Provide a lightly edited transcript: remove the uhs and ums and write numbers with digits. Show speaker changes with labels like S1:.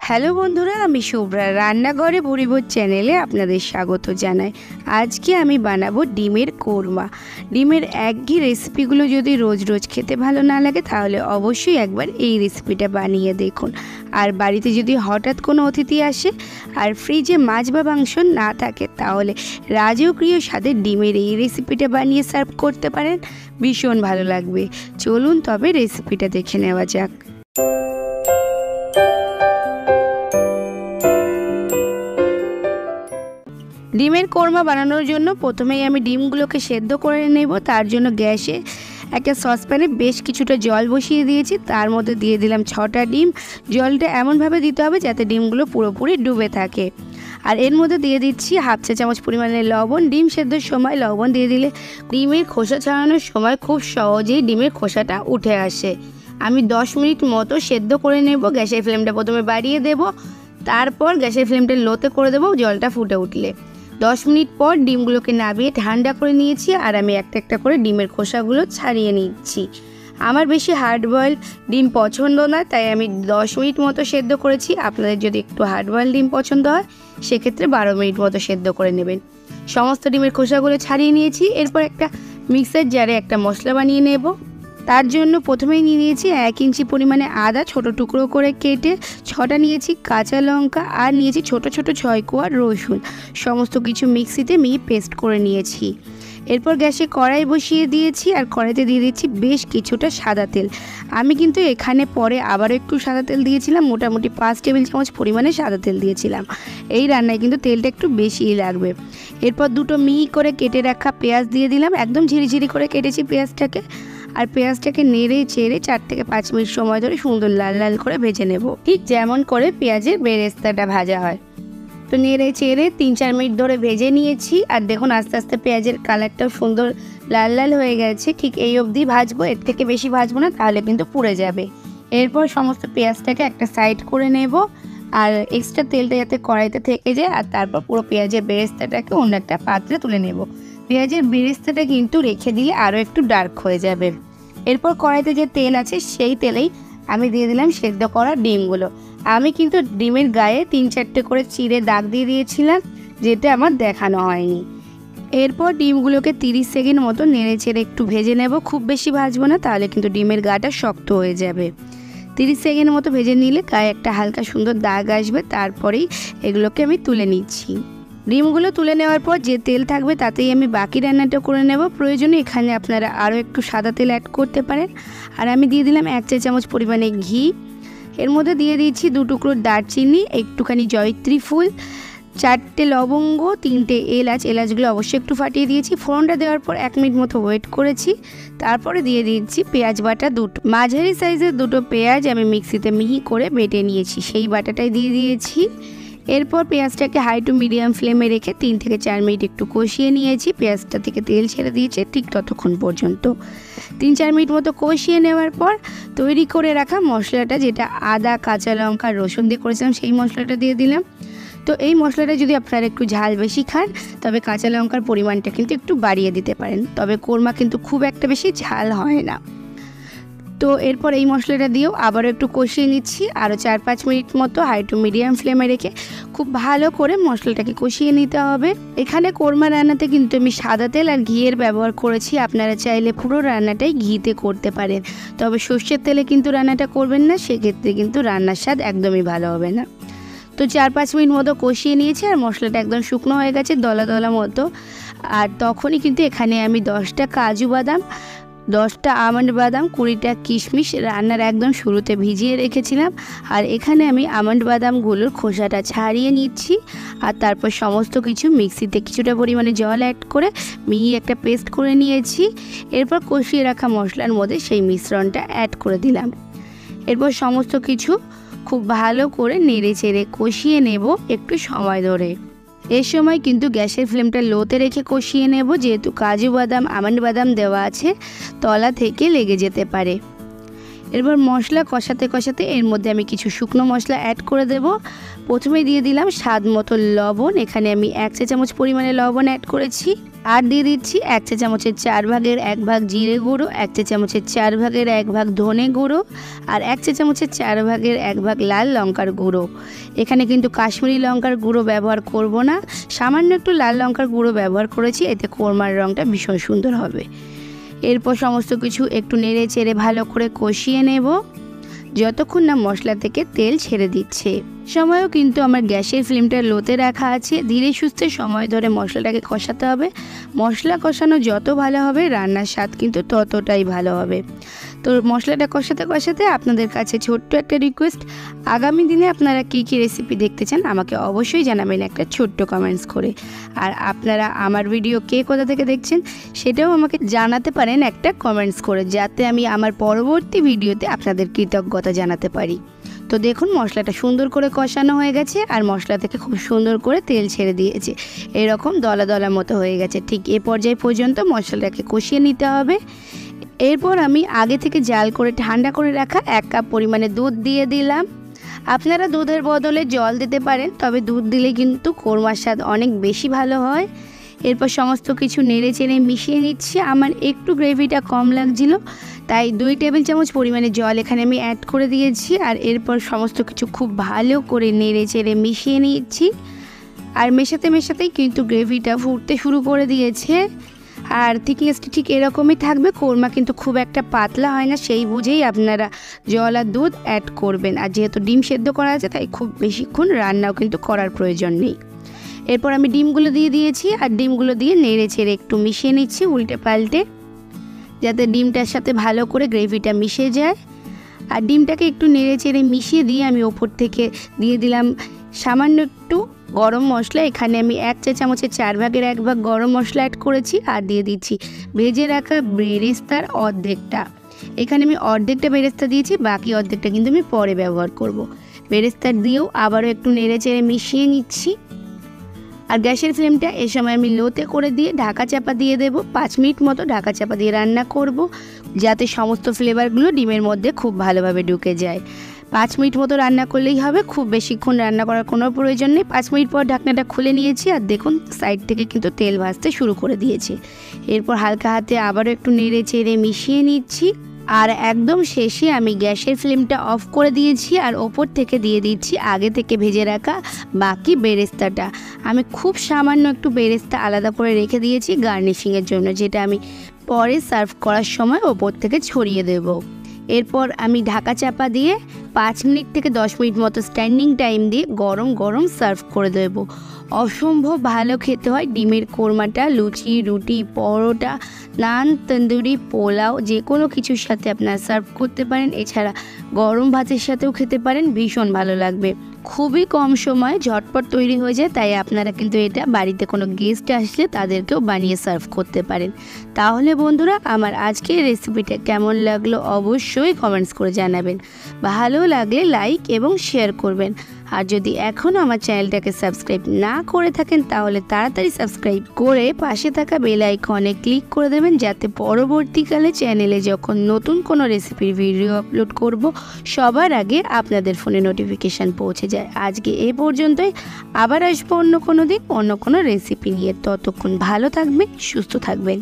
S1: Hello বন্ধুরা, আমি শুভ্রা রান্নাঘরে ভুরিভোজ চ্যানেলে আপনাদের স্বাগত জানাই। আজকে আমি বানাবো ডিমের কোরমা। ডিমের একঘেয়ে রেসিপিগুলো যদি রোজ রোজ খেতে ভালো না লাগে তাহলে অবশ্যই একবার এই রেসিপিটা বানিয়ে দেখুন। আর বাড়িতে যদি হঠাৎ কোনো অতিথি আসে আর ফ্রিজে মাছ বা মাংস না থাকে তাহলে রাজকীয় স্বাদে ডিমের এই রেসিপিটা বানিয়ে সার্ভ করতে পারেন, ভীষণ ভালো লাগবে। চলুন তবে রেসিপিটা দেখে নেওয়া যাক। ডিমের কোরমা বানানোর জন্য প্রথমেই আমি ডিমগুলোকে সেদ্ধ করে নেব। তার জন্য গ্যাসে একটা সসপ্যানে বেশ কিছুটা জল বসিয়ে দিয়েছি। তার মধ্যে দিয়ে দিলাম 6টা ডিম। জলটা এমনভাবে দিতে হবে যাতে ডিমগুলো পুরোপুরি ডুবে থাকে। আর এর মধ্যে দিয়ে দিচ্ছি হাফ চা চামচ পরিমাণে লবণ। ডিম সেদ্ধর সময় লবণ দিয়ে দিলে ডিমের খোসা ছাড়ানোর সময় খুব সহজেই ডিমের খোসাটা উঠে আসে। আমি 10 মিনিট মতো সেদ্ধ করে নেব। গ্যাসের ফ্লেমটা প্রথমে বাড়িয়ে দেব, তারপর গ্যাসের ফ্লেমটা লোতে করে দেবো জলটা ফুটে উঠলে। 10 মিনিট পর ডিমগুলোকে নামিয়ে ঠান্ডা করে নিয়েছি। আর আমি একটা একটা করে ডিমের খোসাগুলো ছাড়িয়ে নিচ্ছি। আমার বেশি হার্ড বয়েল ডিম পছন্দ না, তাই আমি 10 মিনিট মতো সেদ্ধ করেছি। আপনাদের যদি একটু হার্ড বয়েল ডিম পছন্দ হয় সেক্ষেত্রে 12 মিনিট মতো সেদ্ধ করে নেবেন। সমস্ত ডিমের খোসাগুলো ছাড়িয়ে নিয়েছি। এরপর একটা মিক্সার জারে একটা মশলা বানিয়ে নেব। তার জন্য প্রথমেই নিয়ে নিয়েছি 1 ইঞ্চি পরিমাণে আদা ছোট টুকরো করে কেটে, 6টা নিয়েছি কাঁচা লঙ্কা, আর নিয়েছি ছোট ছোট 6 কোয়া রসুন। সমস্ত কিছু মিক্সিতে পেস্ট করে নিয়েছি। এরপর গ্যাসে কড়াই বসিয়ে দিয়েছি আর কড়াইতে দিয়ে দিচ্ছি বেশ কিছুটা সাদা তেল। আমি কিন্তু এখানে পরে আবারও একটু সাদা তেল দিয়েছিলাম, মোটামুটি 5 টেবিল চামচ পরিমাণে সাদা তেল দিয়েছিলাম। এই রান্নায় কিন্তু তেলটা একটু বেশিই লাগবে। এরপর দুটো মিহি করে কেটে রাখা পেঁয়াজ দিয়ে দিলাম। একদম ঝিরিঝিরি করে কেটেছি পেঁয়াজটাকে। আর পেঁয়াজটাকে নেড়ে চেড়ে 4 থেকে 5 মিনিট সময় ধরে সুন্দর লাল লাল করে ভেজে নেব, ঠিক যেমন করে পেঁয়াজের বেরেস্তাটা ভাজা হয়। তো নেড়ে চেড়ে 3-4 মিনিট ধরে ভেজে নিয়েছি। আর দেখুন আস্তে আস্তে পেঁয়াজের কালারটাও সুন্দর লাল লাল হয়ে গেছে। ঠিক এই অবধি ভাজবো, এর থেকে বেশি ভাজবো না, তাহলে কিন্তু পুড়ে যাবে। এরপর সমস্ত পেঁয়াজটাকে একটা সাইড করে নেব, আর এক্সট্রা তেলটা যাতে কড়াইতে থেকে যায়। আর তারপর পুরো পেঁয়াজের বেরেস্তাটাকে অন্য একটা পাত্রে তুলে নেব। পেঁয়াজের বেরেস্তাটা কিন্তু রেখে দিলে আরও একটু ডার্ক হয়ে যাবে। এরপর কড়াইতে যে তেল আছে সেই তেলেই আমি দিয়ে দিলাম সেদ্ধ করা ডিমগুলো। আমি কিন্তু ডিমের গায়ে 3-4টে করে চিড়ে দাগ দিয়ে দিয়েছিলাম, যেটা আমার দেখানো হয়নি। এরপর ডিমগুলোকে 30 সেকেন্ড মতো নেড়ে চেড়ে একটু ভেজে নেব। খুব বেশি ভাজবো না, তাহলে কিন্তু ডিমের গাটা শক্ত হয়ে যাবে। 30 সেকেন্ড মতো ভেজে নিলে গায়ে একটা হালকা সুন্দর দাগ আসবে। তারপরেই এগুলোকে আমি তুলে নিচ্ছি। ডিমগুলো তুলে নেওয়ার পর যে তেল থাকবে তাতেই আমি বাকি রান্নাটা করে নেব। প্রয়োজনে এখানে আপনারা আরও একটু সাদা তেল অ্যাড করতে পারেন। আর আমি দিয়ে দিলাম 1 চা চামচ পরিমাণে ঘি। এর মধ্যে দিয়ে দিচ্ছি 2 টুকরো দারচিনি, একটুখানি জয়িত্রী ফুল, 4টে লবঙ্গ, 3টে এলাচ। এলাচগুলো অবশ্যই একটু ফাটিয়ে দিয়েছি। ফোড়নটা দেওয়ার পর 1 মিনিট মতো ওয়েট করেছি। তারপরে দিয়ে দিচ্ছি পেঁয়াজ বাটা 2টো। মাঝারি সাইজের 2টো পেঁয়াজ আমি মিক্সিতে মিহি করে বেটে নিয়েছি, সেই বাটাটাই দিয়ে দিয়েছি। এরপর পেঁয়াজটাকে হাই টু মিডিয়াম ফ্লেমে রেখে 3 থেকে 4 মিনিট একটু কষিয়ে নিয়েছি। পেঁয়াজটা থেকে তেল ছেড়ে দিয়েছে ঠিক ততক্ষণ পর্যন্ত। 3-4 মিনিট মতো কষিয়ে নেওয়ার পর তৈরি করে রাখা মশলাটা, যেটা আদা কাঁচা লঙ্কা রসুন দিয়ে করেছিলাম, সেই মশলাটা দিয়ে দিলাম। তো এই মশলাটা যদি আপনারা একটু ঝাল বেশি খান তবে কাঁচা লঙ্কার পরিমাণটা কিন্তু একটু বাড়িয়ে দিতে পারেন, তবে কোরমা কিন্তু খুব একটা বেশি ঝাল হয় না। তো এরপর এই মশলাটা দিয়েও আবারও একটু কষিয়ে নিচ্ছি। আরও 4-5 মিনিট মতো হাই টু মিডিয়াম ফ্লেমে রেখে খুব ভালো করে মশলাটাকে কষিয়ে নিতে হবে। এখানে কোরমা রান্নাতে কিন্তু আমি সাদা তেল আর ঘিয়ের ব্যবহার করেছি। আপনারা চাইলে পুরো রান্নাটাই ঘিতে করতে পারেন, তবে সর্ষের তেলে কিন্তু রান্নাটা করবেন না, সেক্ষেত্রে কিন্তু রান্নার স্বাদ একদমই ভালো হবে না। তো 4-5 মিনিট মতো কষিয়ে নিয়েছি আর মশলাটা একদম শুকনো হয়ে গেছে, দলা দলা মতো। আর তখনই কিন্তু এখানে আমি 10টা কাজু বাদাম, 10টা আমন্ড বাদাম, 20টা কিশমিশ রান্নার একদম শুরুতে ভিজিয়ে রেখেছিলাম। আর এখানে আমি আমন্ড বাদামগুলোর খোসাটা ছাড়িয়ে নিচ্ছি। আর তারপর সমস্ত কিছু মিক্সিতে কিছুটা পরিমাণে জল অ্যাড করে মিহি একটা পেস্ট করে নিয়েছি। এরপর কষিয়ে রাখা মশলার মধ্যে সেই মিশ্রণটা অ্যাড করে দিলাম। এরপর সমস্ত কিছু খুব ভালো করে নেড়ে চেড়ে কষিয়ে নেব একটু সময় ধরে। এই সময় কিন্তু গ্যাসের ফ্লেমটা লোতে রেখে কষিয়ে নেব, যেহেতু কাজু বাদাম আমন্ড বাদাম দেওয়া আছে, তলা থেকে লেগে যেতে পারে। এরপর মশলা কষাতে কষাতে এর মধ্যে আমি কিছু শুকনো মশলা অ্যাড করে দেব। প্রথমে দিয়ে দিলাম স্বাদ মতো লবণ। এখানে আমি 1 চা চামচ পরিমাণে লবণ অ্যাড করেছি। আর দিয়ে দিচ্ছি 1 চা চামচের 4 ভাগের 1 ভাগ জিরে গুঁড়ো, 1 চা চামচের 4 ভাগের 1 ভাগ ধনে গুঁড়ো আর 1 চা চামচের 4 ভাগের 1 ভাগ লাল লঙ্কার গুঁড়ো। এখানে কিন্তু কাশ্মীরি লঙ্কার গুঁড়ো ব্যবহার করব না, সামান্য একটু লাল লঙ্কার গুঁড়ো ব্যবহার করেছি, এতে কোরমার রঙটা ভীষণ সুন্দর হবে। এরপর সমস্ত কিছু একটু নেড়ে চেড়ে ভালো করে কষিয়ে নেব যতক্ষণ না মশলা থেকে তেল ছেড়ে দিচ্ছে। সময়ও কিন্তু আমার গ্যাসের ফ্লেমটা লোতে রাখা আছে। ধীরে সুস্থে সময় ধরে মশলাটাকে কষাতে হবে। মশলা কষানো যত ভালো হবে রান্নার স্বাদ কিন্তু ততটাই ভালো হবে। তো মশলাটা কষাতে কষাতে আপনাদের কাছে ছোট্ট একটা রিকোয়েস্ট, আগামী দিনে আপনারা কী কী রেসিপি দেখতে চান আমাকে অবশ্যই জানাবেন একটা ছোট্ট কমেন্টস করে। আর আপনারা আমার ভিডিও কে কোথা থেকে দেখছেন সেটাও আমাকে জানাতে পারেন একটা কমেন্টস করে, যাতে আমি আমার পরবর্তী ভিডিওতে আপনাদের কৃতজ্ঞতা জানাতে পারি। তো দেখুন মশলাটা সুন্দর করে কষানো হয়ে গেছে আর মশলা থেকে খুব সুন্দর করে তেল ছেড়ে দিয়েছে, এরকম দলা দলা মতো হয়ে গেছে। ঠিক এ পর্যায়ে পর্যন্ত মশলাটাকে কষিয়ে নিতে হবে। এরপর আমি আগে থেকে জাল করে ঠান্ডা করে রাখা 1 কাপ পরিমাণে দুধ দিয়ে দিলাম। আপনারা দুধের বদলে জল দিতে পারেন, তবে দুধ দিলে কিন্তু কোরমার স্বাদ অনেক বেশি ভালো হয়। এরপর সমস্ত কিছু নেড়ে চেড়ে মিশিয়ে নিচ্ছি। আমার একটু গ্রেভিটা কম লাগছিল, তাই 2 টেবিল চামচ পরিমাণে জল এখানে আমি অ্যাড করে দিয়েছি। আর এরপর সমস্ত কিছু খুব ভালো করে নেড়ে চেড়ে মিশিয়ে নিচ্ছি। আর মেশাতে মেশাতেই কিন্তু গ্রেভিটা ফুটতে শুরু করে দিয়েছে। আর থিকনেসটা ঠিক এরকমই থাকবে, কোরমা কিন্তু খুব একটা পাতলা হয় না, সেই বুঝেই আপনারা জল আর দুধ অ্যাড করবেন। আর যেহেতু ডিম সেদ্ধ করা আছে তাই খুব বেশিক্ষণ রান্নাও কিন্তু করার প্রয়োজন নেই। এরপর আমি ডিমগুলো দিয়ে দিয়েছি আর ডিমগুলো দিয়ে নেড়ে ছেড়ে একটু মিশিয়ে নিচ্ছি উল্টে পাল্টে, যাতে ডিমটার সাথে ভালো করে গ্রেভিটা মিশে যায়। আর ডিমটাকে একটু নেড়ে চেড়ে মিশিয়ে দিয়ে আমি ওপর থেকে দিয়ে দিলাম সামান্য একটু গরম মশলা। এখানে আমি 1 চা চামচের 4 ভাগের 1 ভাগ গরম মশলা অ্যাড করেছি। আর দিয়ে দিচ্ছি ভেজে রাখা বেরেস্তার অর্ধেকটা। এখানে আমি অর্ধেকটা বেরেস্তা দিয়েছি, বাকি অর্ধেকটা কিন্তু আমি পরে ব্যবহার করব। বেরেস্তা দিয়েও আবারও একটু নেড়ে চেড়ে মিশিয়ে নিচ্ছি। আর গ্যাসের ফ্লেমটা এ সময় আমি লোতে করে দিয়ে ঢাকা চাপা দিয়ে দেব। 5 মিনিট মতো ঢাকা চাপা দিয়ে রান্না করব, যাতে সমস্ত ফ্লেভারগুলো ডিমের মধ্যে খুব ভালোভাবে ঢুকে যায়। 5 মিনিট মতো রান্না করলেই হবে, খুব বেশিক্ষণ রান্না করার কোনো প্রয়োজন নেই। 5 মিনিট পর ঢাকনাটা খুলে নিয়েছি আর দেখুন সাইড থেকে কিন্তু তেল ভাজতে শুরু করে দিয়েছে। এরপর হালকা হাতে আবারও একটু নেড়ে চেড়ে মিশিয়ে নিচ্ছি। আর একদম শেষে আমি গ্যাসের ফ্লেমটা অফ করে দিয়েছি আর ওপর থেকে দিয়ে দিচ্ছি আগে থেকে ভেজে রাখা বাকি বেরেস্তাটা। আমি খুব সামান্য একটু বেরেস্তা আলাদা করে রেখে দিয়েছি গার্নিশিংয়ের জন্য, যেটা আমি পরে সার্ভ করার সময় ওপর থেকে ছড়িয়ে দেব। এরপর আমি ঢাকা চাপা দিয়ে 5 মিনিট থেকে 10 মিনিট মতো স্ট্যান্ডিং টাইম দিয়ে গরম গরম সার্ভ করে দেব। অসম্ভব ভালো খেতে হয় ডিমের কোরমাটা। লুচি, রুটি, পরোটা, নান, তন্দুরি, পোলাও যে কোনো কিছুর সাথে আপনারা সার্ভ করতে পারেন। এছাড়া গরম ভাতের সাথেও খেতে পারেন, ভীষণ ভালো লাগবে। খুবই কম সময়ে ঝটপট তৈরি হয়ে যায়, তাই আপনারা কিন্তু এটা বাড়িতে কোনো গেস্ট আসলে তাদেরকেও বানিয়ে সার্ভ করতে পারেন। তাহলে বন্ধুরা আমার আজকের রেসিপিটা কেমন লাগলো অবশ্যই কমেন্টস করে জানাবেন। ভালো লাগলে লাইক এবং শেয়ার করবেন। আর যদি এখনও আমার চ্যানেলটাকে সাবস্ক্রাইব না করে থাকেন তাহলে তাড়াতাড়ি সাবস্ক্রাইব করে পাশে থাকা বেল আইকনে ক্লিক করে দেবেন, যাতে পরবর্তীকালে চ্যানেলে যখন নতুন কোনো রেসিপির ভিডিও আপলোড করব সবার আগে আপনাদের ফোনে নোটিফিকেশান পৌঁছে যায়। আজকে এ পর্যন্তই, আবার আসবো অন্য কোনো দিন অন্য কোনো রেসিপি নিয়ে। ততক্ষণ ভালো থাকবেন, সুস্থ থাকবেন।